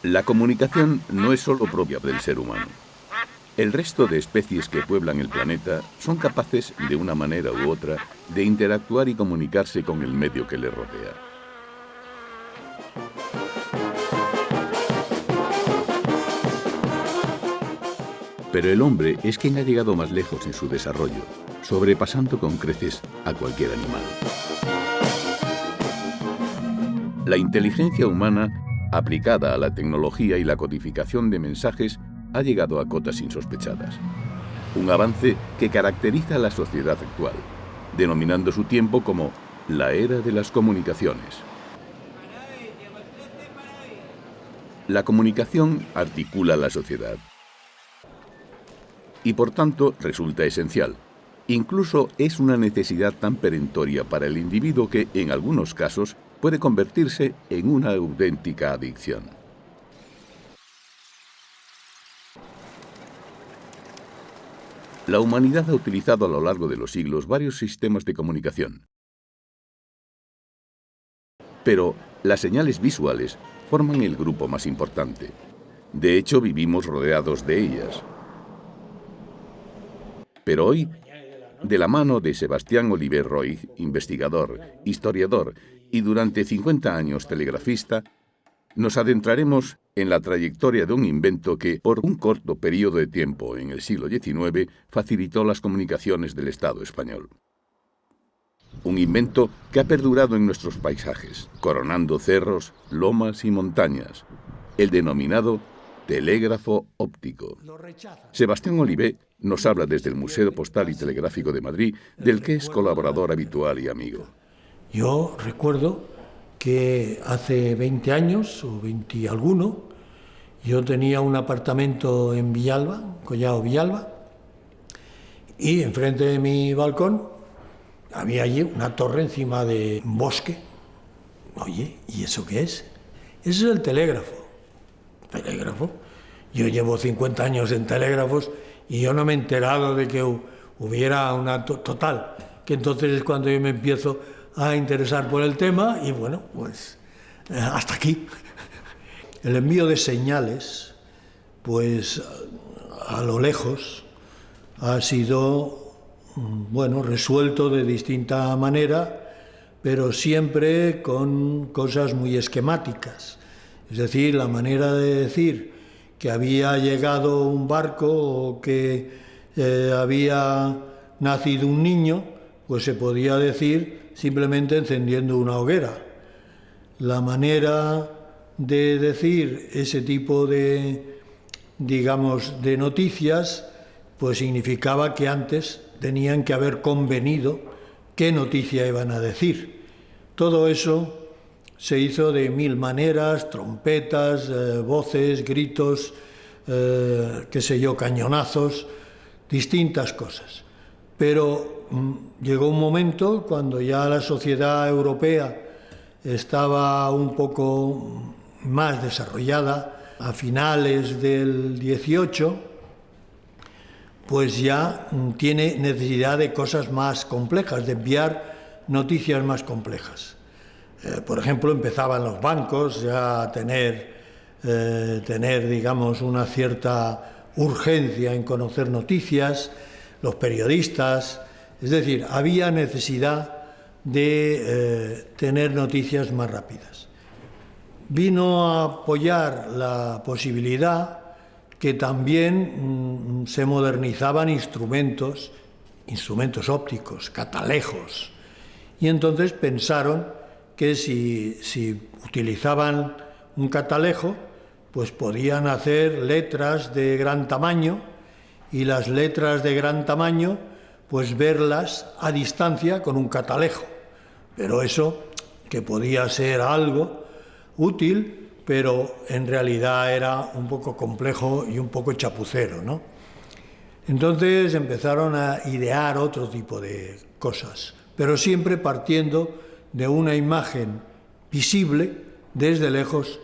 La comunicación no es solo propia del ser humano. El resto de especies que pueblan el planeta son capaces, de una manera u otra, de interactuar y comunicarse con el medio que les rodea. Pero el hombre es quien ha llegado más lejos en su desarrollo, sobrepasando con creces a cualquier animal. La inteligencia humana, aplicada a la tecnología y la codificación de mensajes, ha llegado a cotas insospechadas. Un avance que caracteriza a la sociedad actual, denominando su tiempo como la era de las comunicaciones. La comunicación articula la sociedad y, por tanto, resulta esencial. Incluso es una necesidad tan perentoria para el individuo que, en algunos casos, puede convertirse en una auténtica adicción. La humanidad ha utilizado a lo largo de los siglos varios sistemas de comunicación. Pero las señales visuales forman el grupo más importante. De hecho, vivimos rodeados de ellas. Pero hoy, de la mano de Sebastián Oliver Roig, investigador, historiador y durante 50 años telegrafista, nos adentraremos en la trayectoria de un invento que, por un corto periodo de tiempo en el siglo XIX, facilitó las comunicaciones del Estado español. Un invento que ha perdurado en nuestros paisajes, coronando cerros, lomas y montañas, el denominado telégrafo óptico. Sebastián Oliver nos habla desde el Museo Postal y Telegráfico de Madrid, del que es colaborador habitual y amigo. Yo recuerdo que hace 20 años, o 20 y alguno, yo tenía un apartamento en Villalba, Collao Villalba, y enfrente de mi balcón había allí una torre encima de un bosque. Oye, ¿y eso qué es? Eso es el telégrafo. ¿Telégrafo? Yo llevo 50 años en telégrafos y yo no me he enterado de que hubiera una total, que entonces es cuando yo me empiezo a interesar por el tema y bueno, pues hasta aquí. El envío de señales, pues a lo lejos, ha sido, bueno, resuelto de distinta manera, pero siempre con cosas muy esquemáticas. Es decir, la manera de decir que había llegado un barco o que había nacido un niño, pues se podía decir simplemente encendiendo una hoguera. La manera de decir ese tipo de, digamos, de noticias, pues significaba que antes tenían que haber convenido qué noticia iban a decir. Todo eso se hizo de mil maneras, trompetas, voces, gritos, qué sé yo, cañonazos, distintas cosas. Pero llegó un momento cuando ya la sociedad europea estaba un poco más desarrollada, a finales del 18, pues ya tiene necesidad de cosas más complejas, de enviar noticias más complejas. Por ejemplo, empezaban los bancos ya a tener, digamos, una cierta urgencia en conocer noticias, los periodistas, es decir, había necesidad de tener noticias más rápidas. Vino a apoyar la posibilidad que también se modernizaban instrumentos ópticos, catalejos, y entonces pensaron que si utilizaban un catalejo, pues podían hacer letras de gran tamaño, y las letras de gran tamaño, pues verlas a distancia con un catalejo. Pero eso, que podía ser algo útil, pero en realidad era un poco complejo y un poco chapucero, ¿no? Entonces empezaron a idear otro tipo de cosas, pero siempre partiendo de una imagen visible desde lejos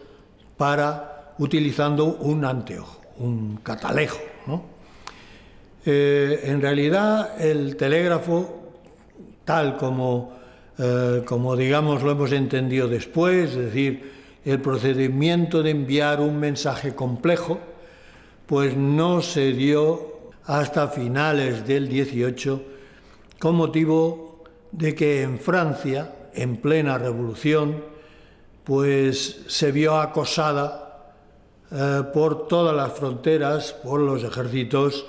utilizando un anteojo, un catalejo, ¿no? En realidad el telégrafo, tal como digamos lo hemos entendido después, es decir, el procedimiento de enviar un mensaje complejo, pues no se dio hasta finales del 18, con motivo de que en Francia, en plena revolución, pues se vio acosada por todas las fronteras, por los ejércitos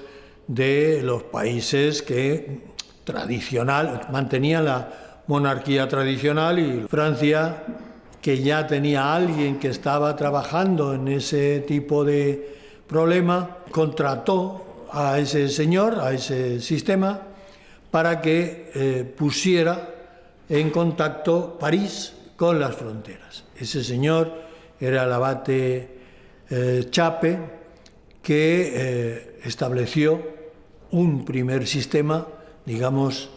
de los países que mantenían la monarquía tradicional, y Francia, que ya tenía a alguien que estaba trabajando en ese tipo de problema, contrató a ese señor, a ese sistema, para que pusiera en contacto París con las fronteras. Ese señor era el abate Chape, que estableció un primer sistema, digamos,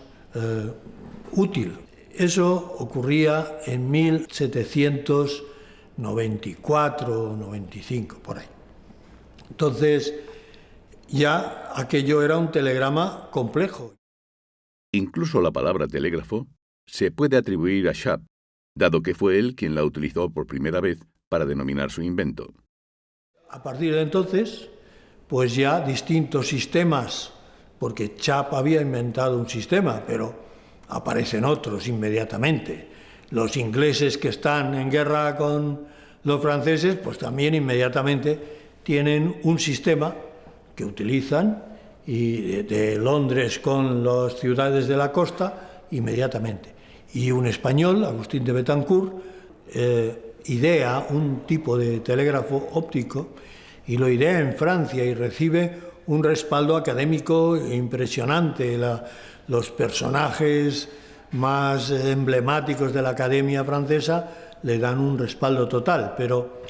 útil. Eso ocurría en 1794 o 95, por ahí. Entonces, ya aquello era un telegrama complejo. Incluso la palabra telégrafo se puede atribuir a Chappe, dado que fue él quien la utilizó por primera vez para denominar su invento. A partir de entonces, pues ya distintos sistemas, porque Chappe había inventado un sistema, pero aparecen otros inmediatamente. Los ingleses que están en guerra con los franceses, pues también inmediatamente tienen un sistema que utilizan, y de Londres con las ciudades de la costa, inmediatamente. Y un español, Agustín de Betancourt, idea un tipo de telégrafo óptico y lo idea en Francia y recibe un respaldo académico impresionante. Los personajes más emblemáticos de la Academia Francesa le dan un respaldo total, pero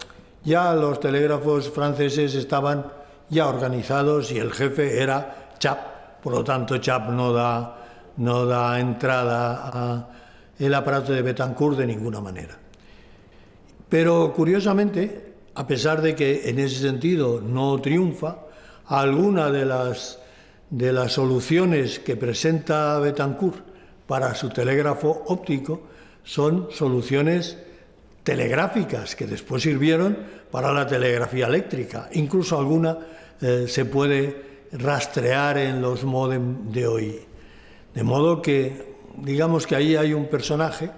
ya los telégrafos franceses estaban ya organizados y el jefe era Chappe, por lo tanto Chappe no da entrada al aparato de Betancourt de ninguna manera. Pero curiosamente, a pesar de que en ese sentido no triunfa, alguna de las soluciones que presenta Betancourt para su telégrafo óptico son soluciones telegráficas que después sirvieron para la telegrafía eléctrica. Incluso alguna se puede rastrear en los módem de hoy. De modo que, digamos que ahí hay un personaje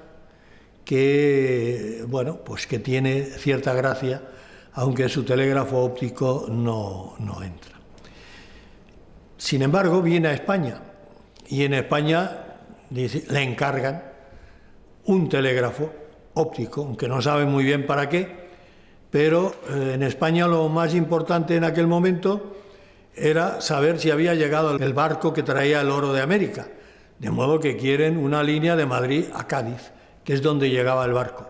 que, bueno, pues que tiene cierta gracia, aunque su telégrafo óptico no entra. Sin embargo, viene a España y en España le encargan un telégrafo óptico, aunque no saben muy bien para qué, pero en España lo más importante en aquel momento era saber si había llegado el barco que traía el oro de América, de modo que quieren una línea de Madrid a Cádiz, que es donde llegaba el barco.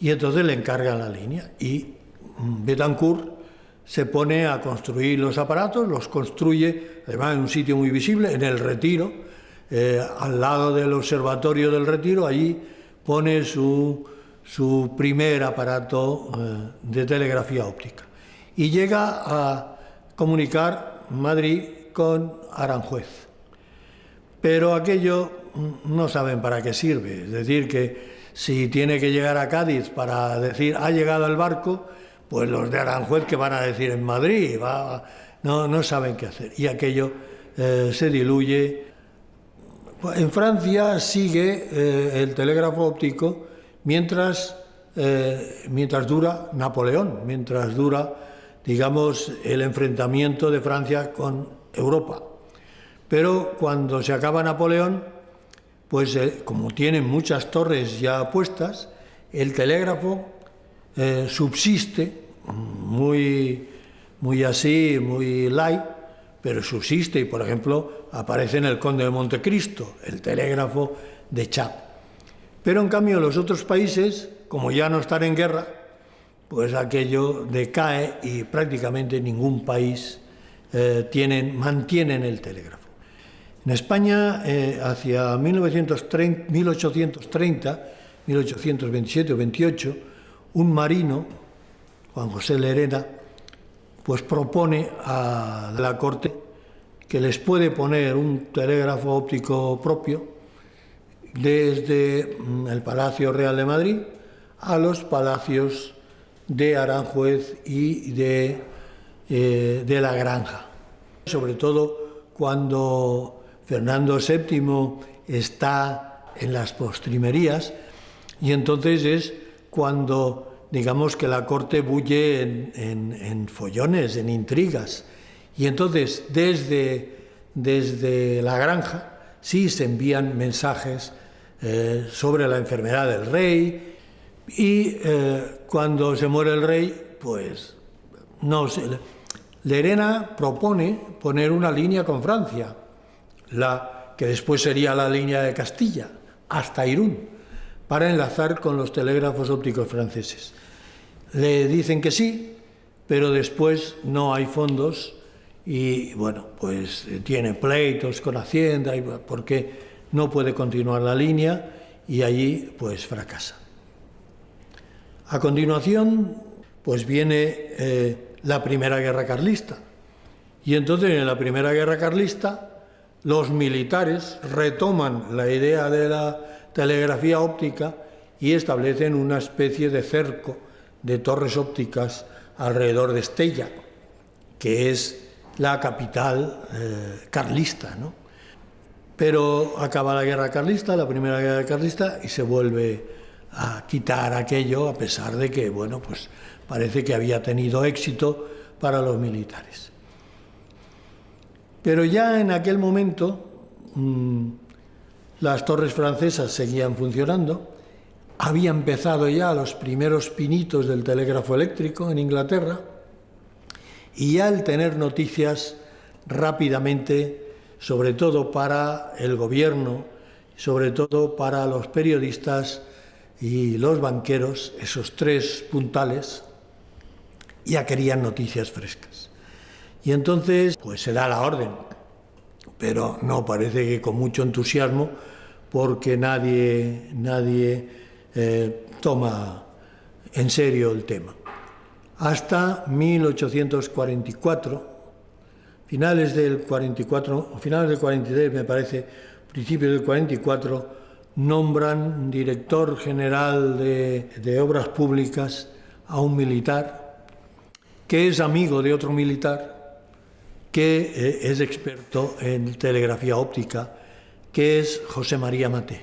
Y entonces le encargan la línea y Betancourt se pone a construir los aparatos, los construye, además en un sitio muy visible, en el Retiro, al lado del Observatorio del Retiro. Allí pone su primer aparato de telegrafía óptica y llega a comunicar Madrid con Aranjuez. Pero aquello no saben para qué sirve, es decir, que si tiene que llegar a Cádiz para decir ha llegado el barco, pues los de Aranjuez, ¿qué van a decir en Madrid? No saben qué hacer. Y aquello se diluye. En Francia sigue el telégrafo óptico mientras dura Napoleón, mientras dura, digamos, el enfrentamiento de Francia con Europa. Pero cuando se acaba Napoleón, pues como tienen muchas torres ya puestas, el telégrafo subsiste, muy light, pero subsiste. Y por ejemplo aparece en el Conde de Montecristo el telégrafo de Chappe. Pero en cambio los otros países, como ya no están en guerra, pues aquello decae y prácticamente ningún país mantienen el telégrafo. En España, hacia 1830, 1827 o 28, un marino, Juan José Lerena, pues propone a la corte que les puede poner un telégrafo óptico propio desde el Palacio Real de Madrid a los palacios de Aranjuez y de la Granja. Sobre todo cuando Fernando VII está en las postrimerías, y entonces es cuando, digamos, que la corte bulle en follones, en intrigas. Y entonces desde la Granja sí se envían mensajes sobre la enfermedad del rey, y cuando se muere el rey, pues no sé. Lerena propone poner una línea con Francia, la que después sería la línea de Castilla, hasta Irún, para enlazar con los telégrafos ópticos franceses. Le dicen que sí, pero después no hay fondos y, bueno, pues tiene pleitos con Hacienda porque no puede continuar la línea y allí pues fracasa. A continuación, pues viene la Primera Guerra Carlista. Y entonces en la Primera Guerra Carlista los militares retoman la idea de la telegrafía óptica y establecen una especie de cerco de torres ópticas alrededor de Estella, que es la capital carlista, ¿no? Pero acaba la Guerra Carlista, la Primera Guerra Carlista, y se vuelve a quitar aquello, a pesar de que, bueno, pues parece que había tenido éxito para los militares. Pero ya en aquel momento las torres francesas seguían funcionando, había empezado ya los primeros pinitos del telégrafo eléctrico en Inglaterra, y ya el tener noticias rápidamente, sobre todo para el gobierno, sobre todo para los periodistas y los banqueros, esos tres puntales, ya querían noticias frescas. Y entonces, pues se da la orden, pero no parece que con mucho entusiasmo, porque nadie toma en serio el tema. Hasta 1844, finales del 44, o finales del 43, me parece, principios del 44, nombran director general de Obras Públicas a un militar que es amigo de otro militar que es experto en telegrafía óptica, que es José María Maté.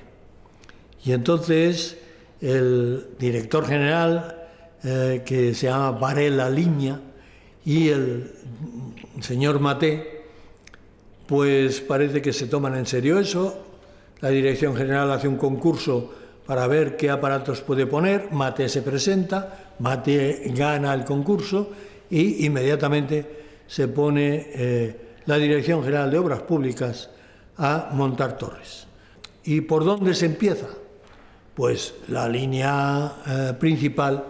Y entonces el director general, que se llama Varela Liña, y el señor Maté, pues parece que se toman en serio eso. La dirección general hace un concurso para ver qué aparatos puede poner, Maté se presenta, Maté gana el concurso y inmediatamente se pone la Dirección General de Obras Públicas a montar torres. ¿Y por dónde se empieza? Pues la línea principal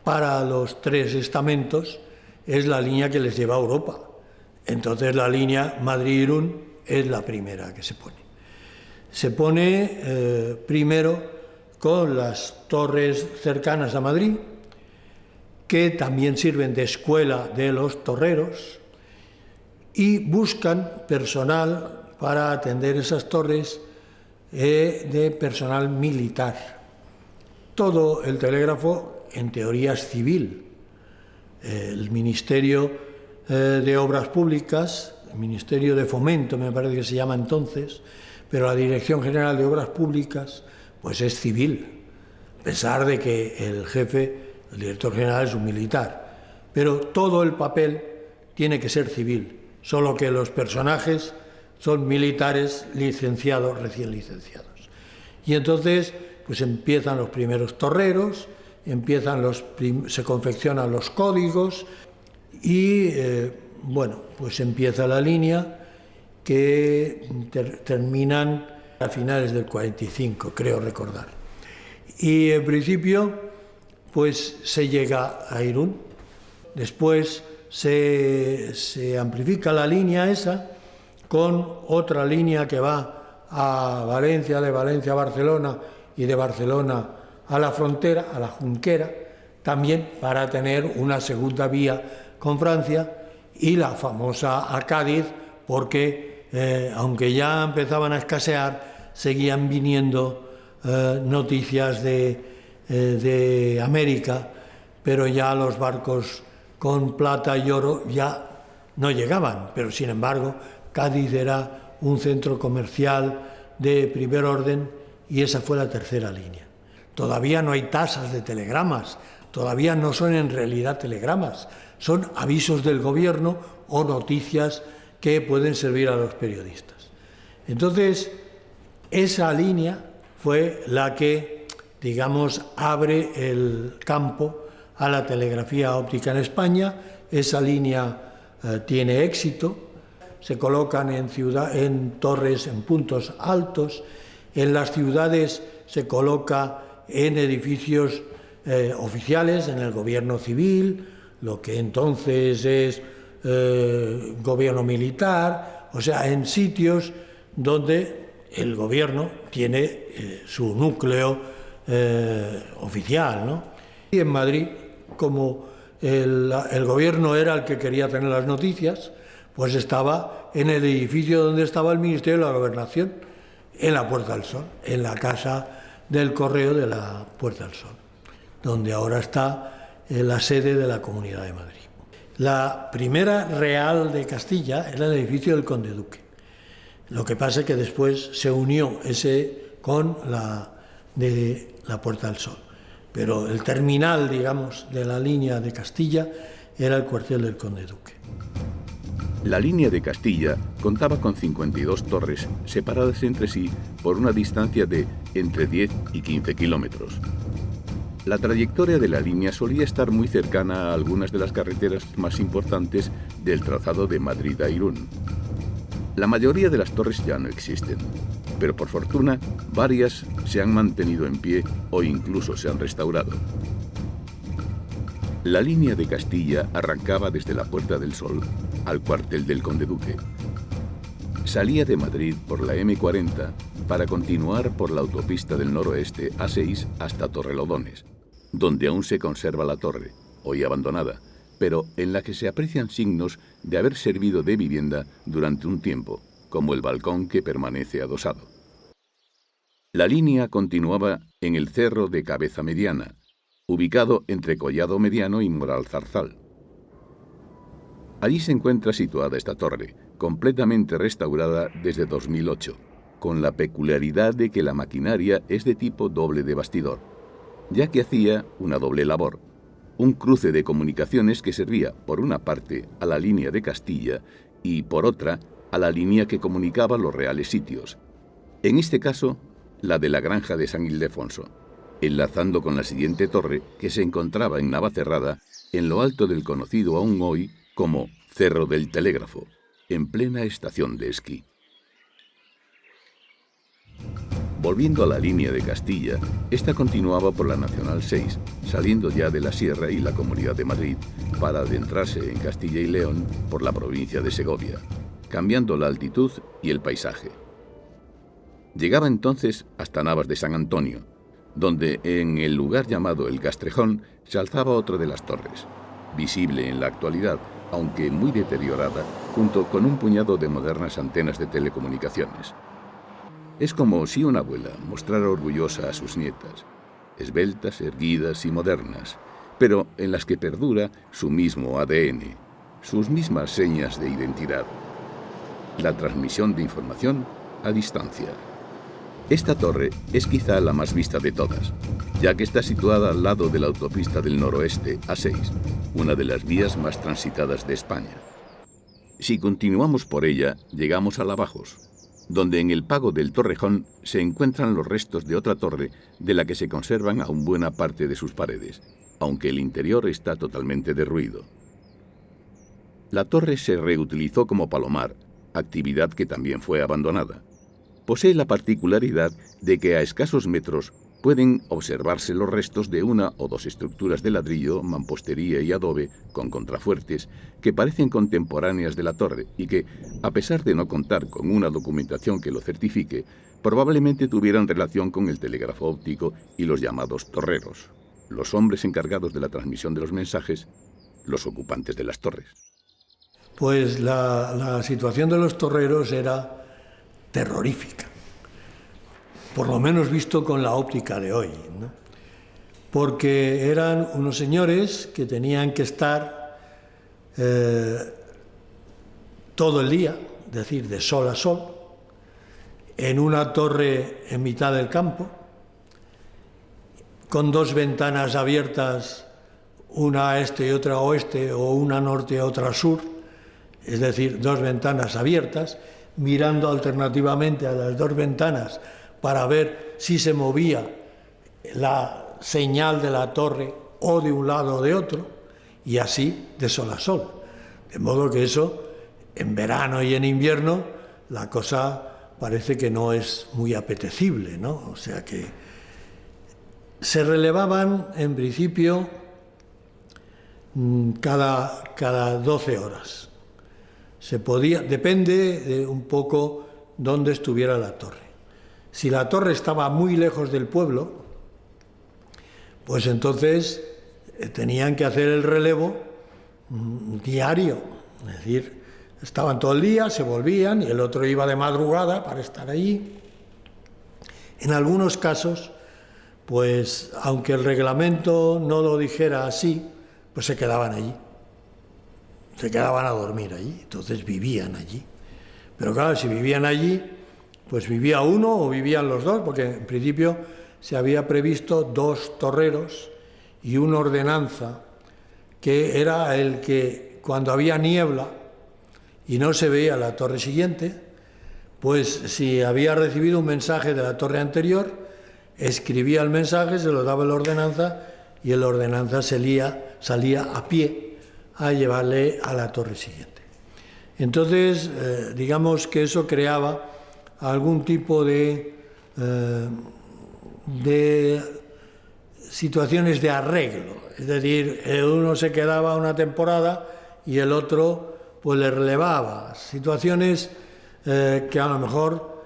para los tres estamentos es la línea que les lleva a Europa. Entonces la línea Madrid-Irún es la primera que se pone. Se pone primero con las torres cercanas a Madrid, que también sirven de escuela de los torreros, y buscan personal para atender esas torres de personal militar. Todo el telégrafo, en teoría, es civil. El Ministerio de Obras Públicas, el Ministerio de Fomento, me parece que se llama entonces, pero la Dirección General de Obras Públicas, pues es civil, a pesar de que el jefe, el director general, es un militar. Pero todo el papel tiene que ser civil, solo que los personajes son militares licenciados, recién licenciados. Y entonces, pues empiezan los primeros torreros, se confeccionan los códigos y, bueno, pues empieza la línea que terminan a finales del 45, creo recordar. Y en principio, pues se llega a Irún. Después se amplifica la línea esa con otra línea que va a Valencia, de Valencia a Barcelona y de Barcelona a la frontera, a la Junquera, también para tener una segunda vía con Francia, y la famosa a Cádiz, porque aunque ya empezaban a escasear, seguían viniendo noticias de de América, pero ya los barcos con plata y oro ya no llegaban, pero sin embargo Cádiz era un centro comercial de primer orden y esa fue la tercera línea. Todavía no hay tasas de telegramas, todavía no son en realidad telegramas, son avisos del gobierno o noticias que pueden servir a los periodistas. Entonces, esa línea fue la que, digamos, abre el campo a la telegrafía óptica en España. Esa línea tiene éxito, se colocan en torres, en puntos altos, en las ciudades se coloca en edificios oficiales, en el gobierno civil, lo que entonces es gobierno militar, o sea, en sitios donde el gobierno tiene su núcleo oficial, ¿no? Y en Madrid, como el gobierno era el que quería tener las noticias, pues estaba en el edificio donde estaba el Ministerio de la Gobernación, en la Puerta del Sol, en la Casa del Correo de la Puerta del Sol, donde ahora está la sede de la Comunidad de Madrid. La primera real de Castilla era el edificio del Conde Duque. Lo que pasa es que después se unió ese con la de la Puerta del Sol. Pero el terminal, digamos, de la línea de Castilla era el cuartel del Conde Duque. La línea de Castilla contaba con 52 torres separadas entre sí por una distancia de entre 10 y 15 kilómetros. La trayectoria de la línea solía estar muy cercana a algunas de las carreteras más importantes del trazado de Madrid a Irún. La mayoría de las torres ya no existen, pero por fortuna varias se han mantenido en pie o incluso se han restaurado. La línea de Castilla arrancaba desde la Puerta del Sol al cuartel del Conde Duque. Salía de Madrid por la M40 para continuar por la autopista del noroeste A6 hasta Torrelodones, donde aún se conserva la torre, hoy abandonada, pero en la que se aprecian signos de haber servido de vivienda durante un tiempo, como el balcón que permanece adosado. La línea continuaba en el cerro de Cabeza Mediana, ubicado entre Collado Mediano y Moral Zarzal. Allí se encuentra situada esta torre, completamente restaurada desde 2008, con la peculiaridad de que la maquinaria es de tipo doble de bastidor, ya que hacía una doble labor, un cruce de comunicaciones que servía por una parte a la línea de Castilla y por otra a la línea que comunicaba los reales sitios, en este caso la de la Granja de San Ildefonso, enlazando con la siguiente torre que se encontraba en Navacerrada, en lo alto del conocido aún hoy como Cerro del Telégrafo, en plena estación de esquí. Volviendo a la línea de Castilla, esta continuaba por la Nacional 6, saliendo ya de la Sierra y la Comunidad de Madrid, para adentrarse en Castilla y León por la provincia de Segovia, cambiando la altitud y el paisaje. Llegaba entonces hasta Navas de San Antonio, donde en el lugar llamado El Castrejón se alzaba otra de las torres, visible en la actualidad, aunque muy deteriorada, junto con un puñado de modernas antenas de telecomunicaciones. Es como si una abuela mostrara orgullosa a sus nietas, esbeltas, erguidas y modernas, pero en las que perdura su mismo ADN, sus mismas señas de identidad, la transmisión de información a distancia. Esta torre es quizá la más vista de todas, ya que está situada al lado de la autopista del noroeste A6, una de las vías más transitadas de España. Si continuamos por ella, llegamos a Lavajos, donde en el pago del Torrejón se encuentran los restos de otra torre de la que se conservan aún buena parte de sus paredes, aunque el interior está totalmente derruido. La torre se reutilizó como palomar, actividad que también fue abandonada. Posee la particularidad de que a escasos metros pueden observarse los restos de una o dos estructuras de ladrillo, mampostería y adobe con contrafuertes que parecen contemporáneas de la torre y que, a pesar de no contar con una documentación que lo certifique, probablemente tuvieran relación con el telégrafo óptico y los llamados torreros, los hombres encargados de la transmisión de los mensajes, los ocupantes de las torres. Pues la situación de los torreros era terrorífica, por lo menos visto con la óptica de hoy, ¿no? porque eran unos señores que tenían que estar todo el día, es decir, de sol a sol, en una torre en mitad del campo, con dos ventanas abiertas, una a este y otra a oeste, o una a norte y otra a sur, es decir, dos ventanas abiertas, mirando alternativamente a las dos ventanas para ver si se movía la señal de la torre o de un lado o de otro, y así de sol a sol. De modo que eso, en verano y en invierno, la cosa parece que no es muy apetecible, ¿no? O sea que se relevaban, en principio, cada 12 horas. Se podía, depende de un poco dónde estuviera la torre. Si la torre estaba muy lejos del pueblo, pues entonces tenían que hacer el relevo diario, es decir, estaban todo el día, se volvían y el otro iba de madrugada para estar allí. En algunos casos, pues aunque el reglamento no lo dijera así, pues se quedaban allí, se quedaban a dormir allí, entonces vivían allí. Pero claro, si vivían allí, pues vivía uno o vivían los dos, porque en principio se había previsto 2 torreros y una ordenanza, que era el que cuando había niebla y no se veía la torre siguiente, pues si había recibido un mensaje de la torre anterior, escribía el mensaje, se lo daba la ordenanza y el ordenanza salía a pie a llevarle a la torre siguiente. Entonces, digamos que eso creaba algún tipo de situaciones de arreglo, es decir, uno se quedaba una temporada y el otro pues le relevaba, situaciones que a lo mejor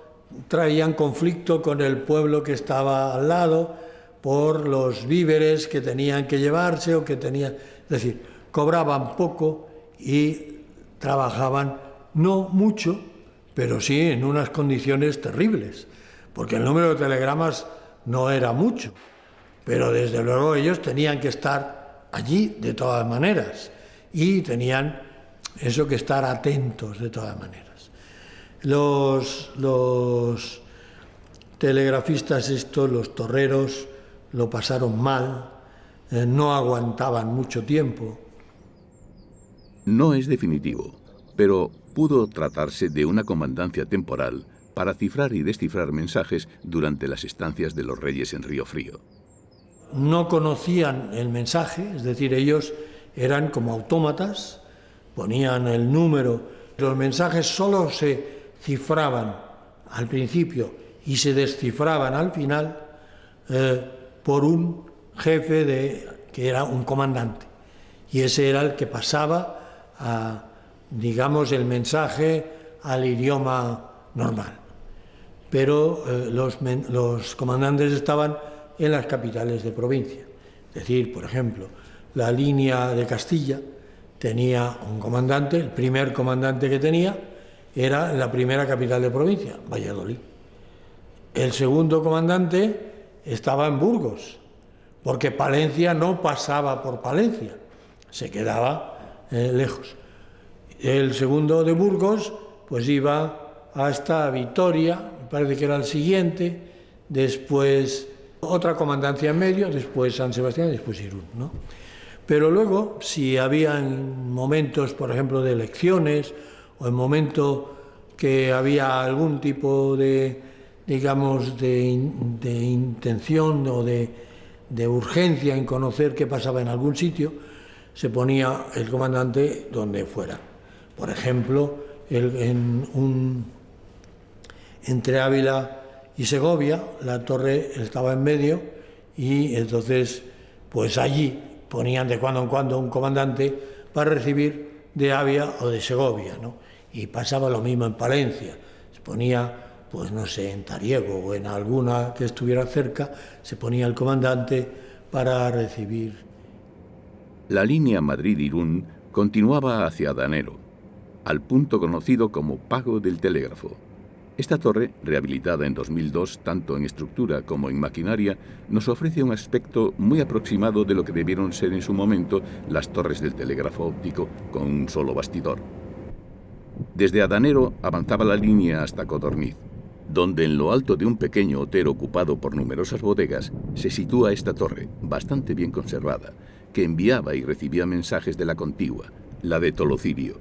traían conflicto con el pueblo que estaba al lado por los víveres que tenían que llevarse o que tenían, es decir, cobraban poco y trabajaban no mucho, pero sí en unas condiciones terribles, porque el número de telegramas no era mucho, pero desde luego ellos tenían que estar allí de todas maneras y tenían eso que estar atentos de todas maneras. Los telegrafistas estos, los torreros, lo pasaron mal, no aguantaban mucho tiempo. No es definitivo, pero pudo tratarse de una comandancia temporal para cifrar y descifrar mensajes durante las estancias de los reyes en Río Frío. No conocían el mensaje, es decir, ellos eran como autómatas, ponían el número. Los mensajes solo se cifraban al principio y se descifraban al final por un jefe que era un comandante. Y ese era el que pasaba, digamos, el mensaje al idioma normal. Pero los comandantes estaban en las capitales de provincia. Es decir, por ejemplo, la línea de Castilla tenía un comandante, el primer comandante que tenía era en la primera capital de provincia, Valladolid. El segundo comandante estaba en Burgos, porque Palencia no pasaba por Palencia, se quedaba lejos. El segundo de Burgos pues iba hasta Vitoria, me parece que era el siguiente, después otra comandancia en medio, después San Sebastián y después Irún, ¿no? Pero luego, si había momentos, por ejemplo, de elecciones o en momento que había algún tipo de, digamos, de intención o de urgencia en conocer qué pasaba en algún sitio, se ponía el comandante donde fuera. Por ejemplo, entre Ávila y Segovia, la torre estaba en medio y entonces, pues allí ponían de cuando en cuando un comandante para recibir de Ávila o de Segovia, ¿no? Y pasaba lo mismo en Palencia, se ponía, pues no sé, en Tariego o en alguna que estuviera cerca, se ponía el comandante para recibir. La línea Madrid-Irún continuaba hacia Danero, al punto conocido como Pago del Telégrafo. Esta torre, rehabilitada en 2002 tanto en estructura como en maquinaria, nos ofrece un aspecto muy aproximado de lo que debieron ser en su momento las torres del telégrafo óptico con un solo bastidor. Desde Adanero avanzaba la línea hasta Codorniz, donde en lo alto de un pequeño otero ocupado por numerosas bodegas se sitúa esta torre, bastante bien conservada, que enviaba y recibía mensajes de la contigua, la de Tolocirio.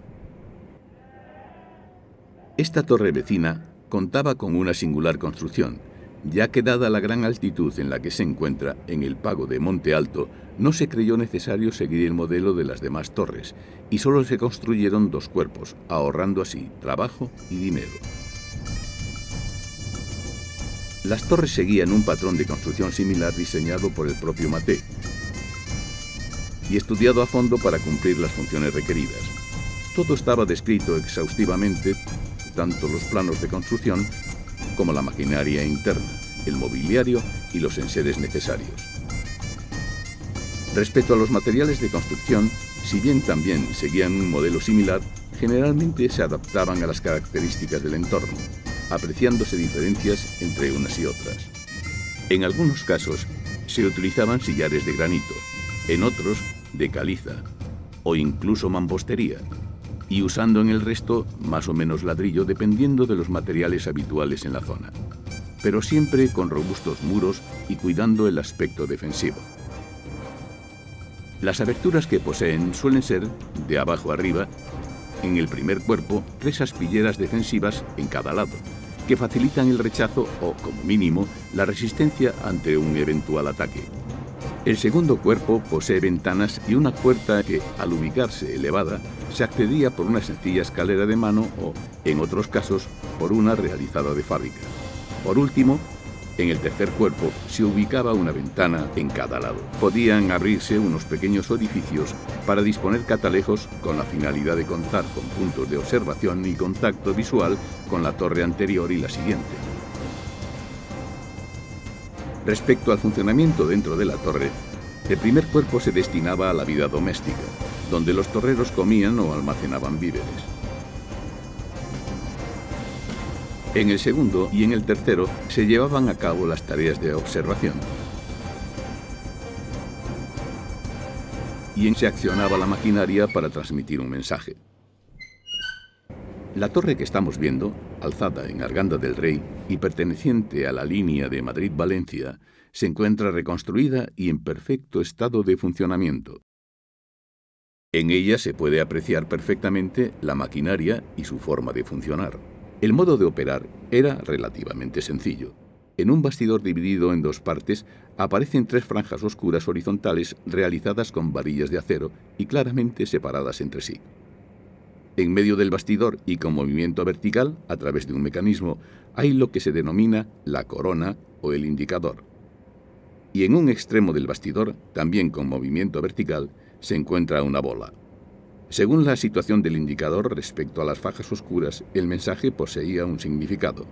Esta torre vecina contaba con una singular construcción, ya que dada la gran altitud en la que se encuentra en el pago de Monte Alto, no se creyó necesario seguir el modelo de las demás torres, y solo se construyeron 2 cuerpos, ahorrando así trabajo y dinero. Las torres seguían un patrón de construcción similar diseñado por el propio Maté y estudiado a fondo para cumplir las funciones requeridas. Todo estaba descrito exhaustivamente, tanto los planos de construcción como la maquinaria interna, el mobiliario y los enseres necesarios. Respecto a los materiales de construcción, si bien también seguían un modelo similar, generalmente se adaptaban a las características del entorno, apreciándose diferencias entre unas y otras. En algunos casos se utilizaban sillares de granito, en otros de caliza o incluso mampostería, y usando en el resto más o menos ladrillo dependiendo de los materiales habituales en la zona, pero siempre con robustos muros y cuidando el aspecto defensivo. Las aberturas que poseen suelen ser, de abajo arriba, en el primer cuerpo, 3 aspilleras defensivas en cada lado, que facilitan el rechazo o, como mínimo, la resistencia ante un eventual ataque. El segundo cuerpo posee ventanas y una puerta que, al ubicarse elevada, se accedía por una sencilla escalera de mano o, en otros casos, por una realizada de fábrica. Por último, en el tercer cuerpo se ubicaba una ventana en cada lado. Podían abrirse unos pequeños orificios para disponer catalejos con la finalidad de contar con puntos de observación y contacto visual con la torre anterior y la siguiente. Respecto al funcionamiento dentro de la torre, el primer cuerpo se destinaba a la vida doméstica, donde los torreros comían o almacenaban víveres. En el segundo y en el tercero se llevaban a cabo las tareas de observación. Y se accionaba la maquinaria para transmitir un mensaje. La torre que estamos viendo, alzada en Arganda del Rey y perteneciente a la línea de Madrid-Valencia, se encuentra reconstruida y en perfecto estado de funcionamiento. En ella se puede apreciar perfectamente la maquinaria y su forma de funcionar. El modo de operar era relativamente sencillo. En un bastidor dividido en 2 partes aparecen 3 franjas oscuras horizontales realizadas con varillas de acero y claramente separadas entre sí. En medio del bastidor y con movimiento vertical, a través de un mecanismo, hay lo que se denomina la corona o el indicador. Y en un extremo del bastidor, también con movimiento vertical, se encuentra una bola. Según la situación del indicador respecto a las fajas oscuras, el mensaje poseía un significado.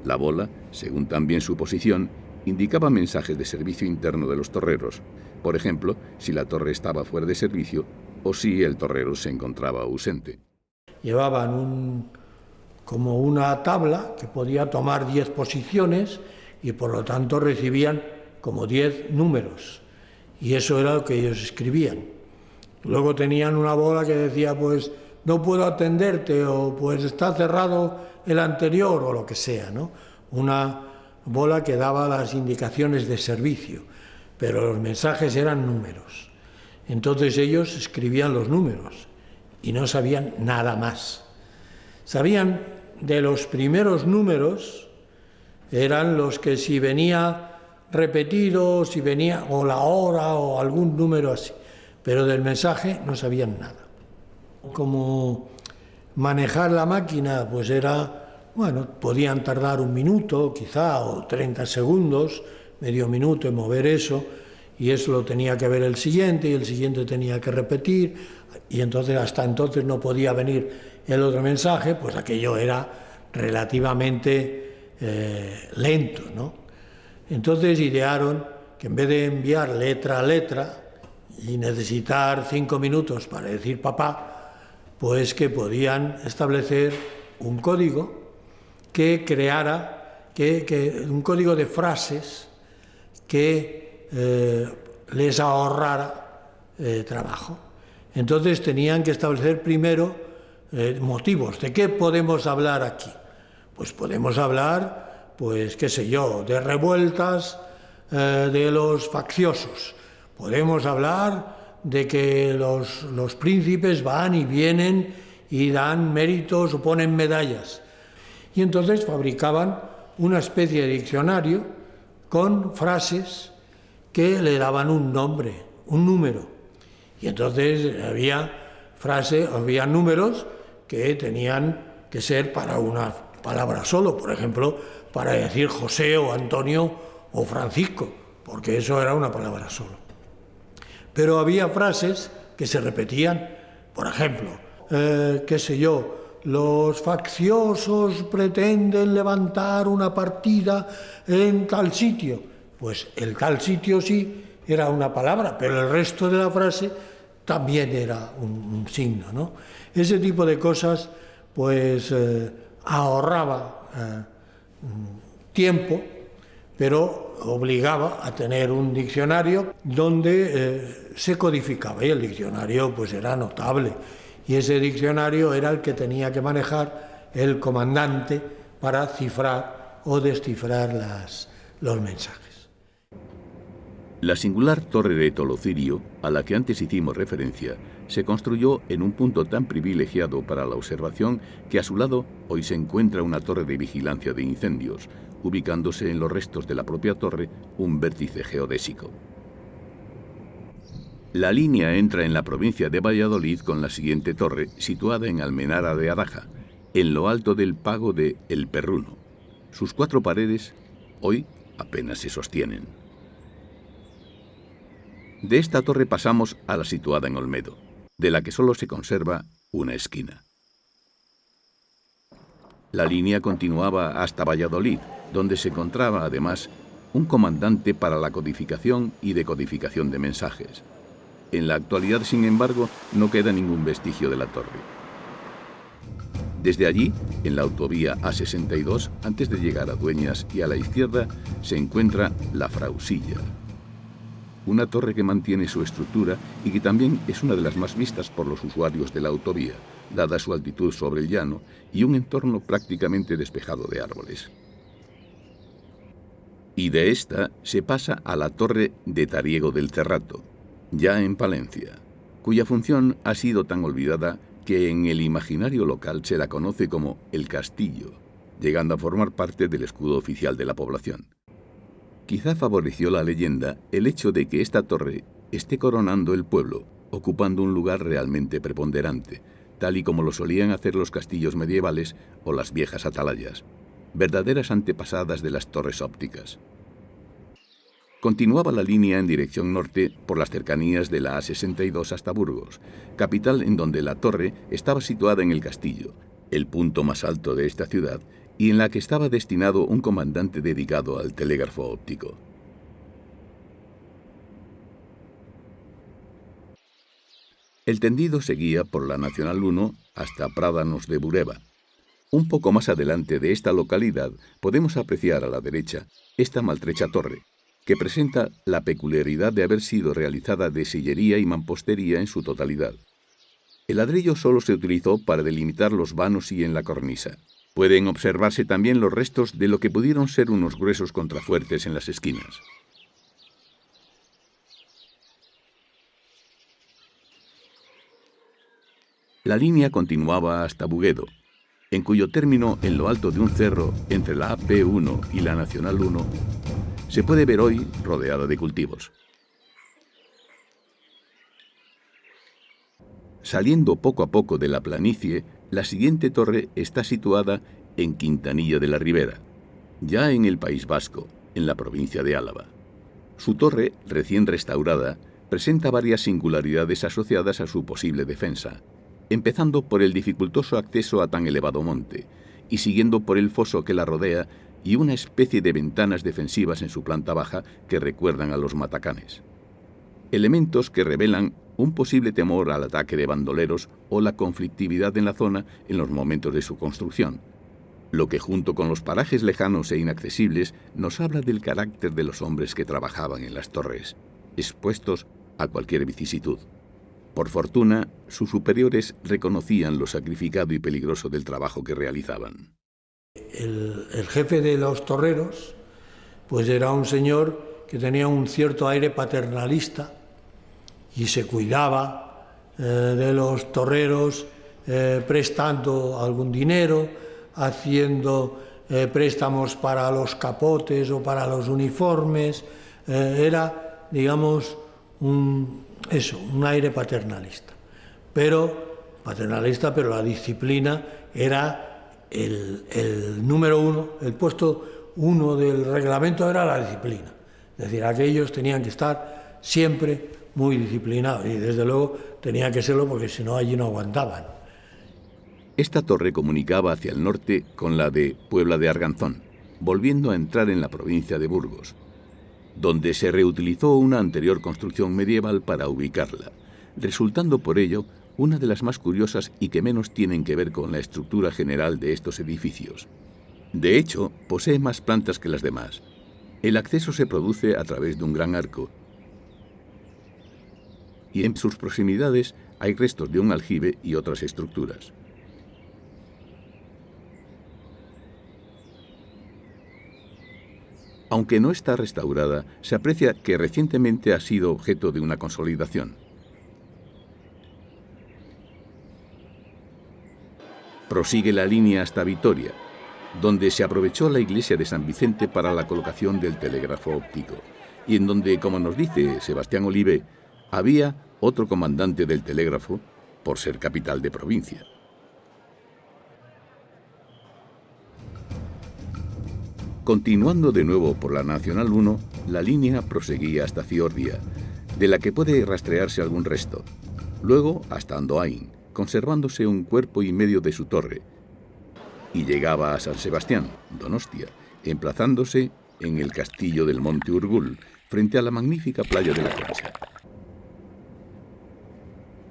La bola, según también su posición, indicaba mensajes de servicio interno de los torreros, por ejemplo, si la torre estaba fuera de servicio o si el torrero se encontraba ausente. Llevaban como una tabla que podía tomar 10 posiciones y por lo tanto recibían como 10 números, y eso era lo que ellos escribían. Luego tenían una bola que decía, pues, no puedo atenderte, o pues está cerrado el anterior, o lo que sea, ¿no? Una bola que daba las indicaciones de servicio, pero los mensajes eran números. Entonces ellos escribían los números y no sabían nada más. Sabían de los primeros números, eran los que si venía repetido, si venía o la hora o algún número así, pero del mensaje no sabían nada. Como manejar la máquina, pues era, bueno, podían tardar 1 minuto quizá o 30 segundos, medio minuto en mover eso, y eso lo tenía que ver el siguiente y el siguiente tenía que repetir, y entonces hasta entonces no podía venir el otro mensaje, pues aquello era relativamente lento, ¿no? Entonces idearon que en vez de enviar letra a letra y necesitar 5 minutos para decir papá, pues que podían establecer un código que creara un código de frases que les ahorrara trabajo. Entonces tenían que establecer primero motivos. ¿De qué podemos hablar aquí? Pues podemos hablar, pues qué sé yo, de revueltas de los facciosos. Podemos hablar de que los príncipes van y vienen y dan méritos o ponen medallas. Y entonces fabricaban una especie de diccionario con frases que le daban un nombre, un número. Y entonces había números que tenían que ser para una palabra solo, por ejemplo, para decir José o Antonio o Francisco, porque eso era una palabra solo. Pero había frases que se repetían, por ejemplo, qué sé yo, los facciosos pretenden levantar una partida en tal sitio. Pues el tal sitio sí era una palabra, pero el resto de la frase también era un signo, ¿no? Ese tipo de cosas pues ahorraba tiempo, pero obligaba a tener un diccionario donde se codificaba, y el diccionario pues era notable, y ese diccionario era el que tenía que manejar el comandante para cifrar o descifrar los mensajes. La singular torre de Tolocirio, a la que antes hicimos referencia, se construyó en un punto tan privilegiado para la observación que a su lado hoy se encuentra una torre de vigilancia de incendios, ubicándose en los restos de la propia torre un vértice geodésico. La línea entra en la provincia de Valladolid con la siguiente torre, situada en Almenara de Adaja, en lo alto del pago de El Perruno. Sus 4 paredes hoy apenas se sostienen. De esta torre pasamos a la situada en Olmedo, de la que solo se conserva una esquina. La línea continuaba hasta Valladolid, donde se encontraba además un comandante para la codificación y decodificación de mensajes. En la actualidad, sin embargo, no queda ningún vestigio de la torre. Desde allí, en la autovía A62, antes de llegar a Dueñas y a la izquierda, se encuentra la Frausilla. Una torre que mantiene su estructura y que también es una de las más vistas por los usuarios de la autovía, dada su altitud sobre el llano y un entorno prácticamente despejado de árboles. Y de esta se pasa a la torre de Tariego del Cerrato, ya en Palencia, cuya función ha sido tan olvidada que en el imaginario local se la conoce como el Castillo, llegando a formar parte del escudo oficial de la población. Quizá favoreció la leyenda el hecho de que esta torre esté coronando el pueblo, ocupando un lugar realmente preponderante, tal y como lo solían hacer los castillos medievales o las viejas atalayas, verdaderas antepasadas de las torres ópticas. Continuaba la línea en dirección norte por las cercanías de la A62 hasta Burgos, capital en donde la torre estaba situada en el castillo, el punto más alto de esta ciudad, y en la que estaba destinado un comandante dedicado al telégrafo óptico. El tendido seguía por la Nacional 1 hasta Prádanos de Bureba. Un poco más adelante de esta localidad podemos apreciar a la derecha esta maltrecha torre, que presenta la peculiaridad de haber sido realizada de sillería y mampostería en su totalidad. El ladrillo solo se utilizó para delimitar los vanos y en la cornisa. Pueden observarse también los restos de lo que pudieron ser unos gruesos contrafuertes en las esquinas. La línea continuaba hasta Buguedo, en cuyo término, en lo alto de un cerro entre la AP1 y la Nacional 1, se puede ver hoy rodeada de cultivos. Saliendo poco a poco de la planicie, la siguiente torre está situada en Quintanilla de la Ribera, ya en el País Vasco, en la provincia de Álava. Su torre, recién restaurada, presenta varias singularidades asociadas a su posible defensa, empezando por el dificultoso acceso a tan elevado monte, y siguiendo por el foso que la rodea y una especie de ventanas defensivas en su planta baja que recuerdan a los matacanes. Elementos que revelan un posible temor al ataque de bandoleros o la conflictividad en la zona en los momentos de su construcción. lo que junto con los parajes lejanos e inaccesibles nos habla del carácter de los hombres que trabajaban en las torres, expuestos a cualquier vicisitud. Por fortuna, sus superiores reconocían lo sacrificado y peligroso del trabajo que realizaban. El jefe de los torreros, pues era un señor que tenía un cierto aire paternalista y se cuidaba de los torreros, prestando algún dinero, haciendo préstamos para los capotes o para los uniformes. Era, digamos, un aire paternalista. Pero la disciplina era el número uno, el puesto uno del reglamento era la disciplina. Es decir, aquellos tenían que estar siempre muy disciplinados y desde luego tenían que serlo porque si no allí no aguantaban. Esta torre comunicaba hacia el norte con la de Puebla de Arganzón, volviendo a entrar en la provincia de Burgos, donde se reutilizó una anterior construcción medieval para ubicarla, resultando por ello una de las más curiosas y que menos tienen que ver con la estructura general de estos edificios. De hecho, posee más plantas que las demás. El acceso se produce a través de un gran arco y en sus proximidades hay restos de un aljibe y otras estructuras. Aunque no está restaurada, se aprecia que recientemente ha sido objeto de una consolidación. Prosigue la línea hasta Vitoria, donde se aprovechó la iglesia de San Vicente para la colocación del telégrafo óptico, y en donde, como nos dice Sebastián Olivé, había otro comandante del telégrafo por ser capital de provincia. Continuando de nuevo por la Nacional 1, la línea proseguía hasta Ciordia, de la que puede rastrearse algún resto, luego hasta Andoain, conservándose un cuerpo y medio de su torre, y llegaba a San Sebastián, Donostia, emplazándose en el castillo del Monte Urgul, frente a la magnífica playa de la Concha.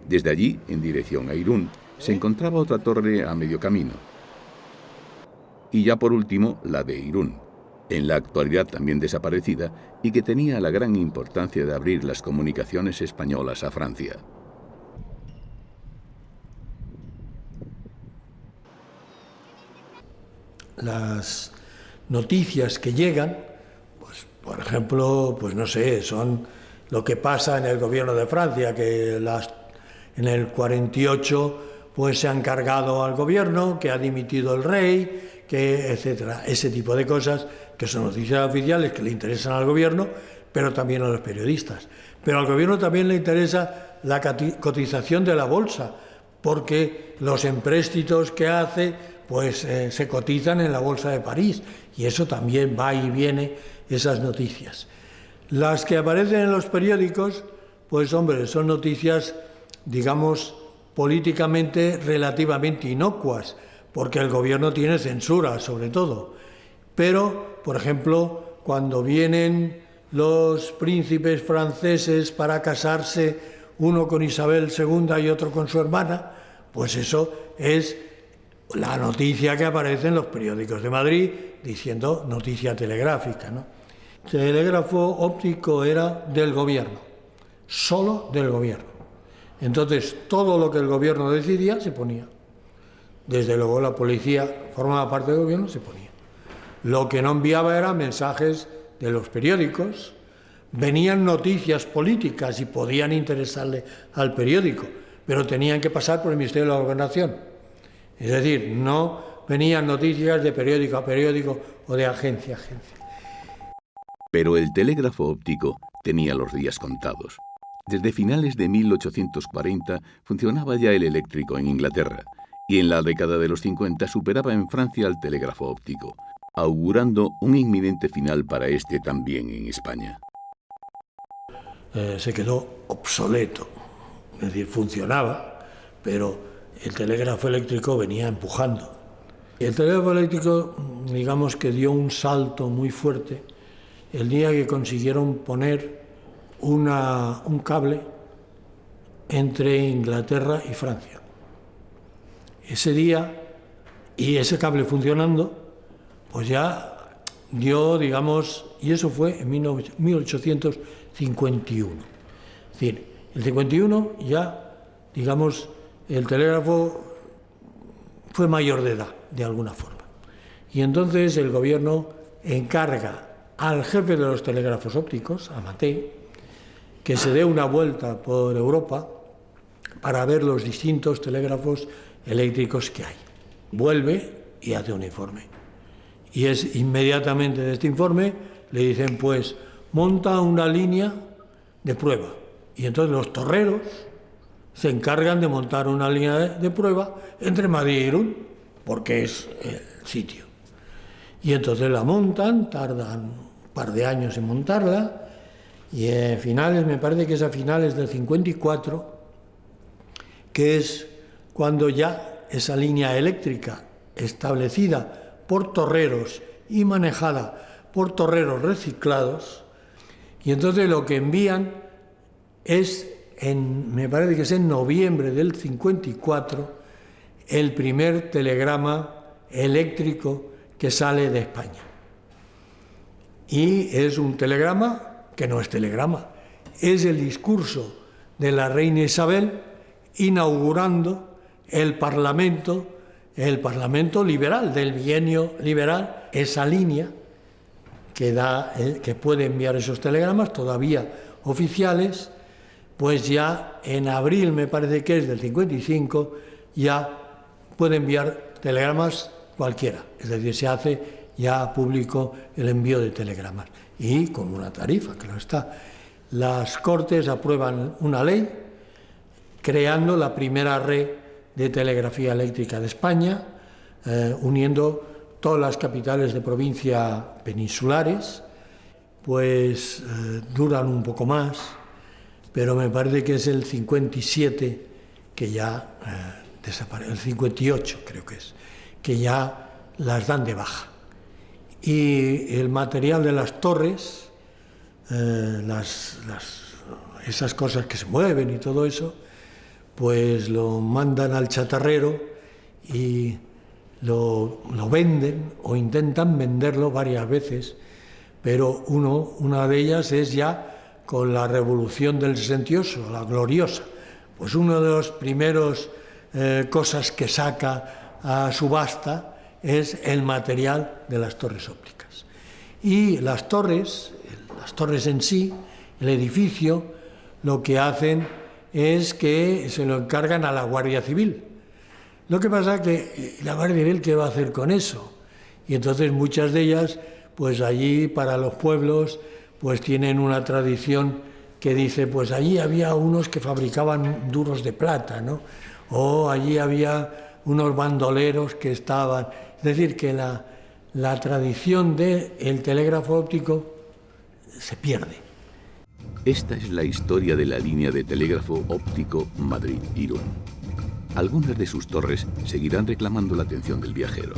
Desde allí, en dirección a Irún, se encontraba otra torre a medio camino, y ya por último la de Irún, en la actualidad también desaparecida y que tenía la gran importancia de abrir las comunicaciones españolas a Francia. Las noticias que llegan, pues, por ejemplo, pues no sé, son lo que pasa en el gobierno de Francia, que en el 48 pues se han cargado al gobierno, que ha dimitido el rey, que etcétera, ese tipo de cosas que son noticias oficiales que le interesan al gobierno, pero también a los periodistas. Pero al gobierno también le interesa la cotización de la bolsa, porque los empréstitos que hace pues se cotizan en la bolsa de París y eso también va y viene, esas noticias. Las que aparecen en los periódicos, pues hombre, son noticias, digamos, políticamente relativamente inocuas, porque el gobierno tiene censura, sobre todo. Pero, por ejemplo, cuando vienen los príncipes franceses para casarse, uno con Isabel II y otro con su hermana, pues eso es la noticia que aparece en los periódicos de Madrid, diciendo noticia telegráfica, ¿no? El telégrafo óptico era del gobierno, solo del gobierno. Entonces, todo lo que el gobierno decidía se ponía. Desde luego la policía formaba parte del gobierno, se ponía. Lo que no enviaba eran mensajes de los periódicos, venían noticias políticas y podían interesarle al periódico, pero tenían que pasar por el Ministerio de la Gobernación. Es decir, no venían noticias de periódico a periódico o de agencia a agencia. Pero el telégrafo óptico tenía los días contados. Desde finales de 1840 funcionaba ya el eléctrico en Inglaterra y en la década de los 50 superaba en Francia el telégrafo óptico, augurando un inminente final para este también en España. Se quedó obsoleto, es decir, funcionaba, pero el telégrafo eléctrico venía empujando. El telégrafo eléctrico, digamos que dio un salto muy fuerte el día que consiguieron poner un cable entre Inglaterra y Francia. Ese día y ese cable funcionando, pues ya dio, digamos, y eso fue en 1851. Es decir, el 51 ya, digamos, el telégrafo fue mayor de edad, de alguna forma. Y entonces el gobierno encarga al jefe de los telégrafos ópticos, a Mathey, que se dé una vuelta por Europa para ver los distintos telégrafos eléctricos que hay. Vuelve y hace un informe. Y es inmediatamente de este informe, le dicen, pues, monta una línea de prueba. Y entonces los torreros se encargan de montar una línea de prueba entre Madrid y Irún, porque es el sitio. Y entonces la montan, tardan un par de años en montarla, y en finales, me parece que es a finales del 54, que es cuando ya esa línea eléctrica establecida por torreros y manejada por torreros reciclados, y entonces lo que envían es, me parece que es en noviembre del 54, el primer telegrama eléctrico que sale de España. Y es un telegrama que no es telegrama, es el discurso de la reina Isabel inaugurando el Parlamento liberal, del bienio liberal, esa línea que puede enviar esos telegramas, todavía oficiales, pues ya en abril, me parece que es del 55, ya puede enviar telegramas cualquiera, es decir, se hace ya público el envío de telegramas, y con una tarifa, claro está. Las Cortes aprueban una ley creando la primera red de telegrafía eléctrica de España, uniendo todas las capitales de provincia peninsulares, pues duran un poco más, pero me parece que es el 57 que ya desaparece, el 58 creo que ya las dan de baja. Y el material de las torres, esas cosas que se mueven y todo eso, pues lo mandan al chatarrero y lo venden o intentan venderlo varias veces, pero una de ellas es ya con la Revolución del 68, la gloriosa. Pues uno de los primeros cosas que saca a subasta es el material de las torres ópticas. Y las torres en sí, el edificio, lo que hacen es que se lo encargan a la Guardia Civil. Lo que pasa es que la Guardia Civil, ¿qué va a hacer con eso? Y entonces muchas de ellas, pues allí para los pueblos, pues tienen una tradición que dice, pues allí había unos que fabricaban duros de plata, ¿no? O allí había unos bandoleros que estaban... Es decir, que la tradición del telégrafo óptico se pierde. Esta es la historia de la línea de telégrafo óptico Madrid-Irún. Algunas de sus torres seguirán reclamando la atención del viajero,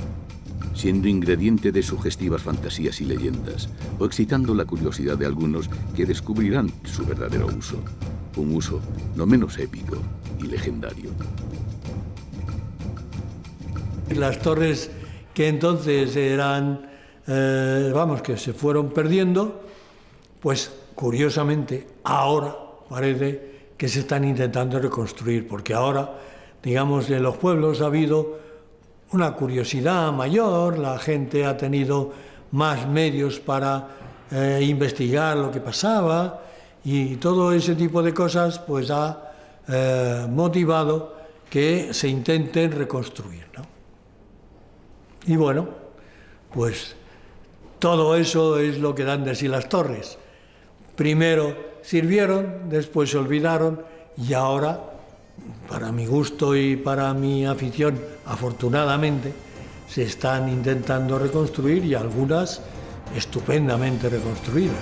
siendo ingrediente de sugestivas fantasías y leyendas, o excitando la curiosidad de algunos que descubrirán su verdadero uso, un uso no menos épico y legendario. Las torres que entonces eran, que se fueron perdiendo, pues curiosamente ahora parece que se están intentando reconstruir, porque ahora, digamos, en los pueblos ha habido una curiosidad mayor, la gente ha tenido más medios para investigar lo que pasaba, y todo ese tipo de cosas pues ha motivado que se intenten reconstruir, ¿no? Y bueno, pues todo eso es lo que dan de sí las torres. Primero sirvieron, después se olvidaron, y ahora, para mi gusto y para mi afición, afortunadamente, se están intentando reconstruir, y algunas estupendamente reconstruidas.